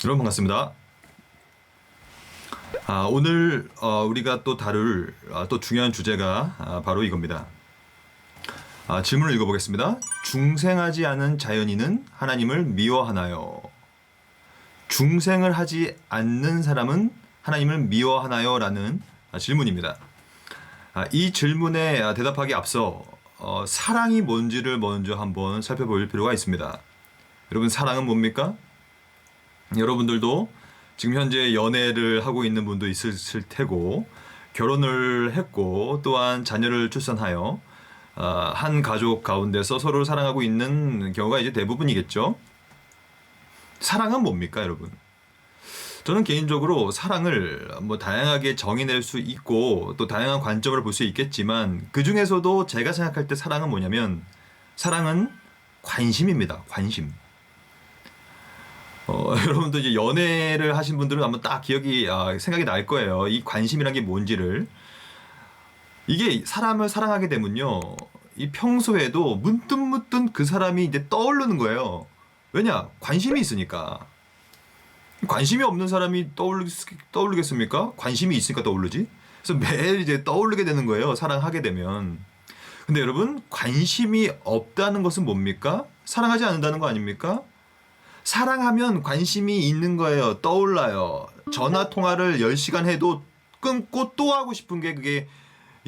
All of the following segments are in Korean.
여러분 반갑습니다. 오늘 우리가 또 다룰 또 중요한 주제가 바로 이겁니다. 질문을 읽어보겠습니다. 중생하지 않은 자연인은 하나님을 미워하나요? 중생을 하지 않는 사람은 하나님을 미워하나요? 라는 질문입니다. 이 질문에 대답하기 앞서 사랑이 뭔지를 먼저 한번 살펴볼 필요가 있습니다. 여러분, 사랑은 뭡니까? 여러분들도 지금 현재 연애를 하고 있는 분도 있을 테고, 결혼을 했고 또한 자녀를 출산하여 한 가족 가운데서 서로를 사랑하고 있는 경우가 이제 대부분이겠죠. 사랑은 뭡니까, 여러분? 저는 개인적으로 사랑을 다양하게 정의낼 수 있고 또 다양한 관점을 볼 수 있겠지만, 그 중에서도 제가 생각할 때 사랑은 뭐냐면, 사랑은 관심입니다. 관심. 여러분도 이제 연애를 하신 분들은 한번 딱 생각이 날 거예요. 이 관심이란 게 뭔지를. 이게 사람을 사랑하게 되면요, 이 평소에도 문득문득 그 사람이 이제 떠오르는 거예요. 왜냐? 관심이 있으니까. 관심이 없는 사람이 떠오르겠습니까? 관심이 있으니까 떠오르지. 그래서 매일 이제 떠오르게 되는 거예요, 사랑하게 되면. 근데 여러분, 관심이 없다는 것은 뭡니까? 사랑하지 않는다는 거 아닙니까? 사랑하면 관심이 있는 거예요. 떠올라요. 전화 통화를 10시간 해도 끊고 또 하고 싶은 게 그게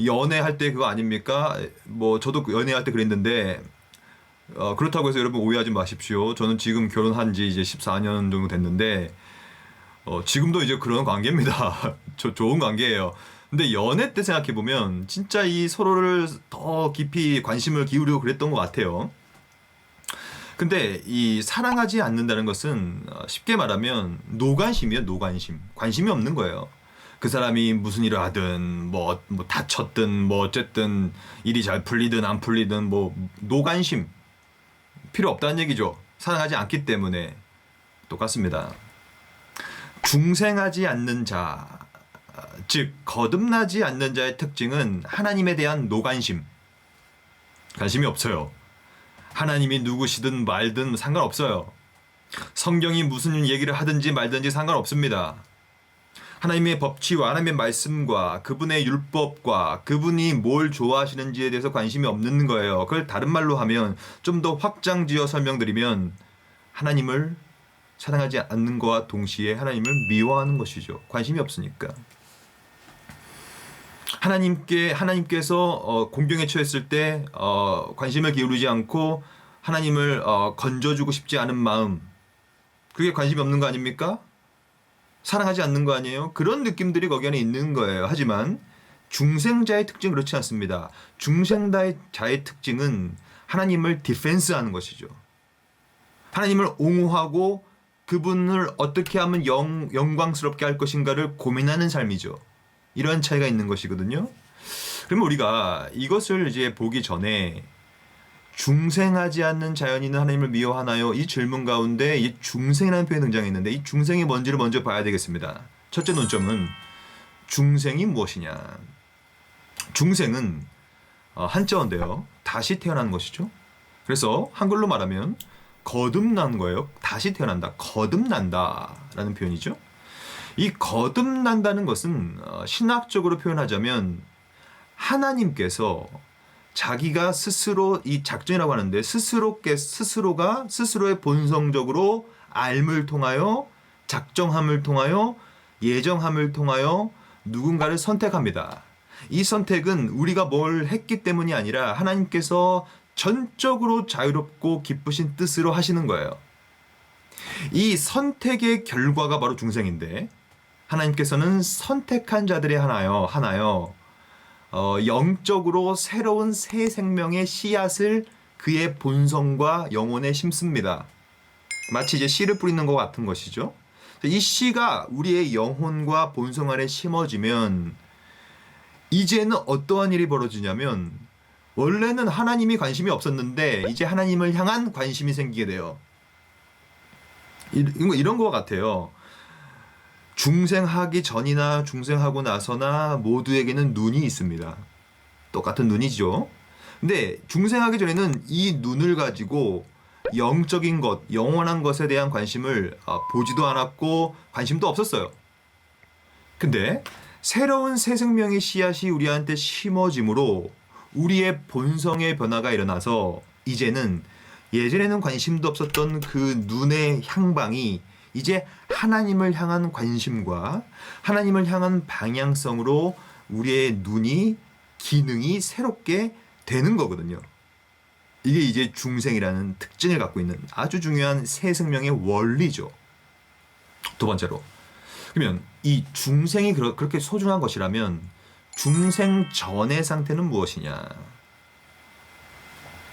연애할 때 그거 아닙니까? 저도 연애할 때 그랬는데, 그렇다고 해서 여러분 오해하지 마십시오. 저는 지금 결혼한 지 이제 14년 정도 됐는데, 지금도 이제 그런 관계입니다. 좋은 관계예요. 근데 연애 때 생각해보면 진짜 이 서로를 더 깊이 관심을 기울이고 그랬던 것 같아요. 근데 이 사랑하지 않는다는 것은 쉽게 말하면 노관심이에요. 노관심. 관심이 없는 거예요. 그 사람이 무슨 일을 하든 다쳤든 어쨌든 일이 잘 풀리든 안 풀리든 노관심. 필요 없다는 얘기죠. 사랑하지 않기 때문에. 똑같습니다. 중생하지 않는 자, 즉 거듭나지 않는 자의 특징은 하나님에 대한 노관심. 관심이 없어요. 하나님이 누구시든 말든 상관없어요. 성경이 무슨 얘기를 하든지 말든지 상관없습니다. 하나님의 법치와 하나님의 말씀과 그분의 율법과 그분이 뭘 좋아하시는지에 대해서 관심이 없는 거예요. 그걸 다른 말로 하면, 좀 더 확장지어 설명드리면, 하나님을 사랑하지 않는 것과 동시에 하나님을 미워하는 것이죠. 관심이 없으니까. 하나님께서 공경에 처했을 때 관심을 기울이지 않고 하나님을 건져주고 싶지 않은 마음, 그게 관심이 없는 거 아닙니까? 사랑하지 않는 거 아니에요? 그런 느낌들이 거기 안에 있는 거예요. 하지만 중생자의 특징은 그렇지 않습니다. 중생자의 특징은 하나님을 디펜스하는 것이죠. 하나님을 옹호하고 그분을 어떻게 하면 영광스럽게 할 것인가를 고민하는 삶이죠. 이런 차이가 있는 것이거든요. 그러면 우리가 이것을 이제 보기 전에, 중생하지 않는 자연인은 하나님을 미워하나요? 이 질문 가운데 이 중생이라는 표현이 등장했는데, 이 중생이 뭔지를 먼저 봐야 되겠습니다. 첫째 논점은 중생이 무엇이냐. 중생은 한자어인데요, 다시 태어나는 것이죠. 그래서 한글로 말하면 거듭난 거예요. 다시 태어난다, 거듭난다 라는 표현이죠. 이 거듭난다는 것은 신학적으로 표현하자면, 하나님께서 자기가 스스로, 이 작정이라고 하는데, 스스로가 스스로의 본성적으로 알을 통하여, 작정함을 통하여, 예정함을 통하여 누군가를 선택합니다. 이 선택은 우리가 뭘 했기 때문이 아니라 하나님께서 전적으로 자유롭고 기쁘신 뜻으로 하시는 거예요. 이 선택의 결과가 바로 중생인데, 하나님께서는 선택한 자들이 하나요 영적으로 새로운 새 생명의 씨앗을 그의 본성과 영혼에 심습니다. 마치 이제 씨를 뿌리는 것 같은 것이죠. 이 씨가 우리의 영혼과 본성 안에 심어지면, 이제는 어떠한 일이 벌어지냐면, 원래는 하나님이 관심이 없었는데 이제 하나님을 향한 관심이 생기게 돼요. 이런 것 같아요. 중생하기 전이나 중생하고 나서나 모두에게는 눈이 있습니다. 똑같은 눈이죠. 근데 중생하기 전에는 이 눈을 가지고 영적인 것, 영원한 것에 대한 관심을 보지도 않았고 관심도 없었어요. 근데 새로운 새 생명의 씨앗이 우리한테 심어짐으로 우리의 본성의 변화가 일어나서 이제는 예전에는 관심도 없었던 그 눈의 향방이 이제 하나님을 향한 관심과 하나님을 향한 방향성으로 우리의 눈이 기능이 새롭게 되는 거거든요. 이게 이제 중생이라는 특징을 갖고 있는 아주 중요한 새 생명의 원리죠. 두 번째로, 그러면 이 중생이 그렇게 소중한 것이라면 중생 전의 상태는 무엇이냐?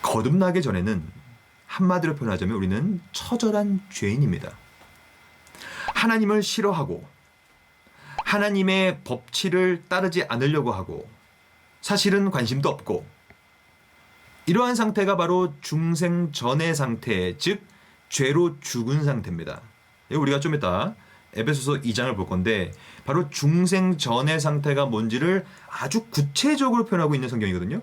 거듭나기 전에는 한마디로 표현하자면 우리는 처절한 죄인입니다. 하나님을 싫어하고 하나님의 법칙을 따르지 않으려고 하고 사실은 관심도 없고, 이러한 상태가 바로 중생 전의 상태, 즉 죄로 죽은 상태입니다. 우리가 좀 이따 에베소서 2장을 볼 건데 바로 중생 전의 상태가 뭔지를 아주 구체적으로 표현하고 있는 성경이거든요.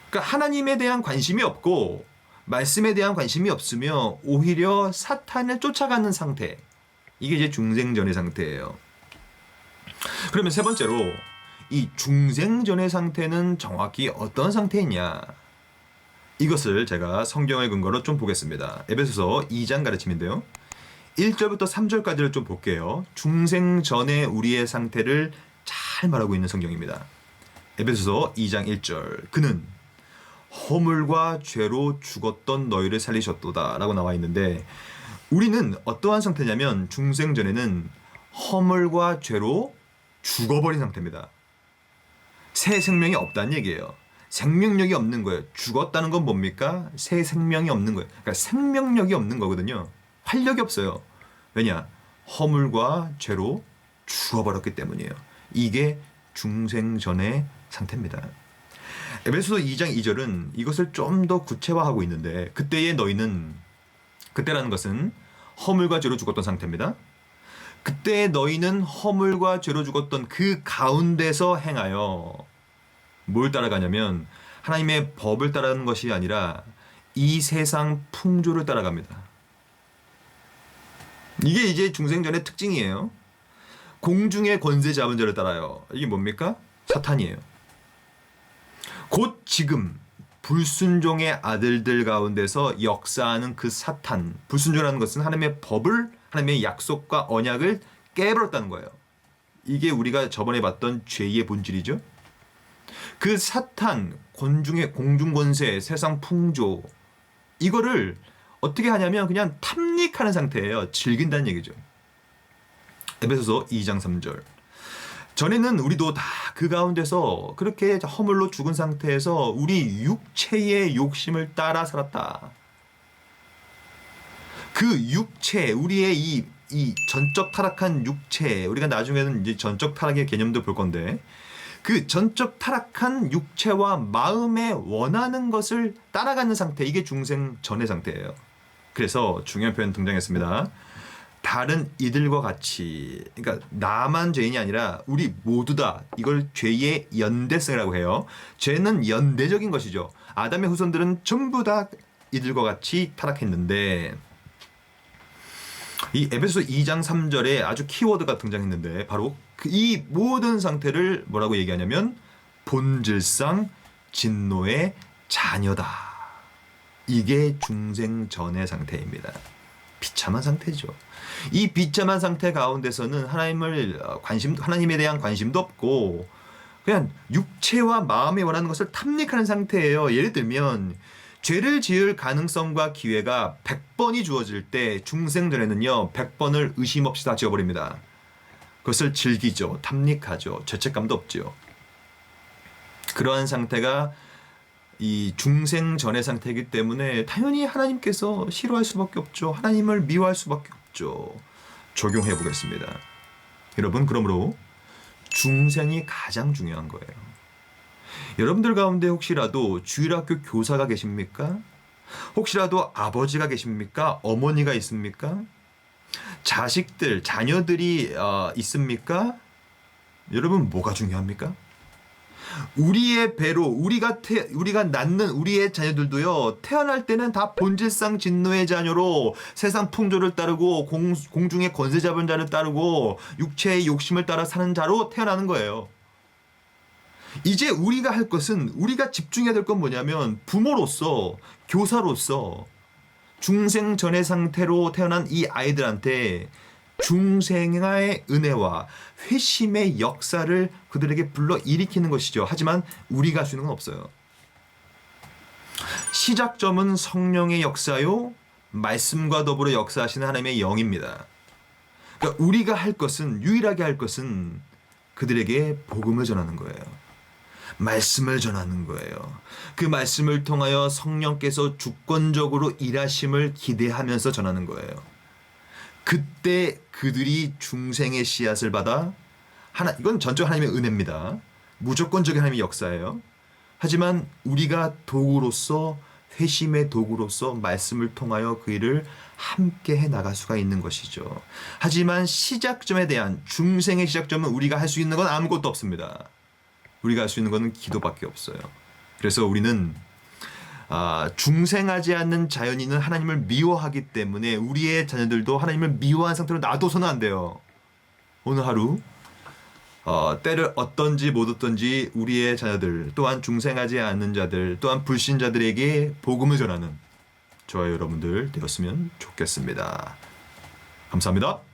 그러니까 하나님에 대한 관심이 없고 말씀에 대한 관심이 없으며 오히려 사탄을 쫓아가는 상태, 이게 이제 중생 전의 상태예요. 그러면 세 번째로, 이 중생 전의 상태는 정확히 어떤 상태이냐? 이것을 제가 성경을 근거로 좀 보겠습니다. 에베소서 2장 가르침인데요. 1절부터 3절까지를 좀 볼게요. 중생 전의 우리의 상태를 잘 말하고 있는 성경입니다. 에베소서 2장 1절. 그는 허물과 죄로 죽었던 너희를 살리셨도다 라고 나와 있는데, 우리는 어떠한 상태냐면 중생 전에는 허물과 죄로 죽어버린 상태입니다. 새 생명이 없다는 얘기예요. 생명력이 없는 거예요. 죽었다는 건 뭡니까? 새 생명이 없는 거예요. 그러니까 생명력이 없는 거거든요. 활력이 없어요. 왜냐? 허물과 죄로 죽어버렸기 때문이에요. 이게 중생 전의 상태입니다. 에베소서 2장 2절은 이것을 좀 더 구체화하고 있는데, 그때의 너희는, 그때라는 것은 허물과 죄로 죽었던 상태입니다. 그때 너희는 허물과 죄로 죽었던 그 가운데서 행하여 뭘 따라가냐면 하나님의 법을 따르는 것이 아니라 이 세상 풍조를 따라갑니다. 이게 이제 중생전의 특징이에요. 공중의 권세 잡은 자를 따라요. 이게 뭡니까? 사탄이에요. 곧 지금 불순종의 아들들 가운데서 역사하는 그 사탄, 불순종이라는 것은 하나님의 법을, 하나님의 약속과 언약을 깨버렸다는 거예요. 이게 우리가 저번에 봤던 죄의 본질이죠. 그 사탄, 공중 권세, 세상 풍조, 이거를 어떻게 하냐면 그냥 탐닉하는 상태예요. 즐긴다는 얘기죠. 에베소서 2장 3절. 전에는 우리도 다 그 가운데서 그렇게 허물로 죽은 상태에서 우리 육체의 욕심을 따라 살았다. 그 육체, 우리의 이 전적 타락한 육체, 우리가 나중에는 이제 전적 타락의 개념도 볼 건데, 그 전적 타락한 육체와 마음에 원하는 것을 따라가는 상태, 이게 중생 전의 상태예요. 그래서 중요한 표현 등장했습니다. 다른 이들과 같이, 그러니까 나만 죄인이 아니라 우리 모두 다, 이걸 죄의 연대성이라고 해요. 죄는 연대적인 것이죠. 아담의 후손들은 전부 다 이들과 같이 타락했는데, 이 에베소서 2장 3절에 아주 키워드가 등장했는데 바로 이 모든 상태를 뭐라고 얘기하냐면 본질상 진노의 자녀다. 이게 중생 전의 상태입니다. 비참한 상태죠. 이 비참한 상태 가운데서는 하나님에 대한 관심도 없고 그냥 육체와 마음에 원하는 것을 탐닉하는 상태예요. 예를 들면 죄를 지을 가능성과 기회가 100번이 주어질 때 중생전에는요 100번을 의심 없이 다 지어버립니다. 그것을 즐기죠. 탐닉하죠. 죄책감도 없죠. 그러한 상태가 이 중생전의 상태이기 때문에 당연히 하나님께서 싫어할 수밖에 없죠. 하나님을 미워할 수밖에 없죠. 적용해 보겠습니다. 여러분, 그러므로 중생이 가장 중요한 거예요. 여러분들 가운데 혹시라도 주일학교 교사가 계십니까? 혹시라도 아버지가 계십니까? 어머니가 있습니까? 자식들, 자녀들이 있습니까? 여러분, 뭐가 중요합니까? 우리의 배로 우리가 낳는 우리의 자녀들도요, 태어날 때는 다 본질상 진노의 자녀로 세상 풍조를 따르고 공중의 권세 잡은 자를 따르고 육체의 욕심을 따라 사는 자로 태어나는 거예요. 이제 우리가 할 것은, 우리가 집중해야 될 건 뭐냐면, 부모로서, 교사로서 중생전의 상태로 태어난 이 아이들한테 중생의 은혜와 회심의 역사를 그들에게 불러 일으키는 것이죠. 하지만 우리가 할 수 있는 건 없어요. 시작점은 성령의 역사요, 말씀과 더불어 역사하시는 하나님의 영입니다. 그러니까 우리가 할 것은, 유일하게 할 것은 그들에게 복음을 전하는 거예요. 말씀을 전하는 거예요. 그 말씀을 통하여 성령께서 주권적으로 일하심을 기대하면서 전하는 거예요. 그때 그들이 중생의 씨앗을 받아, 이건 전적 하나님의 은혜입니다. 무조건적인 하나님의 역사예요. 하지만 우리가 도구로서, 회심의 도구로서 말씀을 통하여 그 일을 함께 해 나갈 수가 있는 것이죠. 하지만 시작점에 대한, 중생의 시작점은 우리가 할 수 있는 건 아무것도 없습니다. 우리가 할 수 있는 것은 기도밖에 없어요. 그래서 우리는 중생하지 않는 자연인은 하나님을 미워하기 때문에 우리의 자녀들도 하나님을 미워한 상태로 놔둬서는 안 돼요. 오늘 하루 때를 얻든지 못 얻든지 우리의 자녀들, 또한 중생하지 않는 자들, 또한 불신자들에게 복음을 전하는 저와 여러분들 되었으면 좋겠습니다. 감사합니다.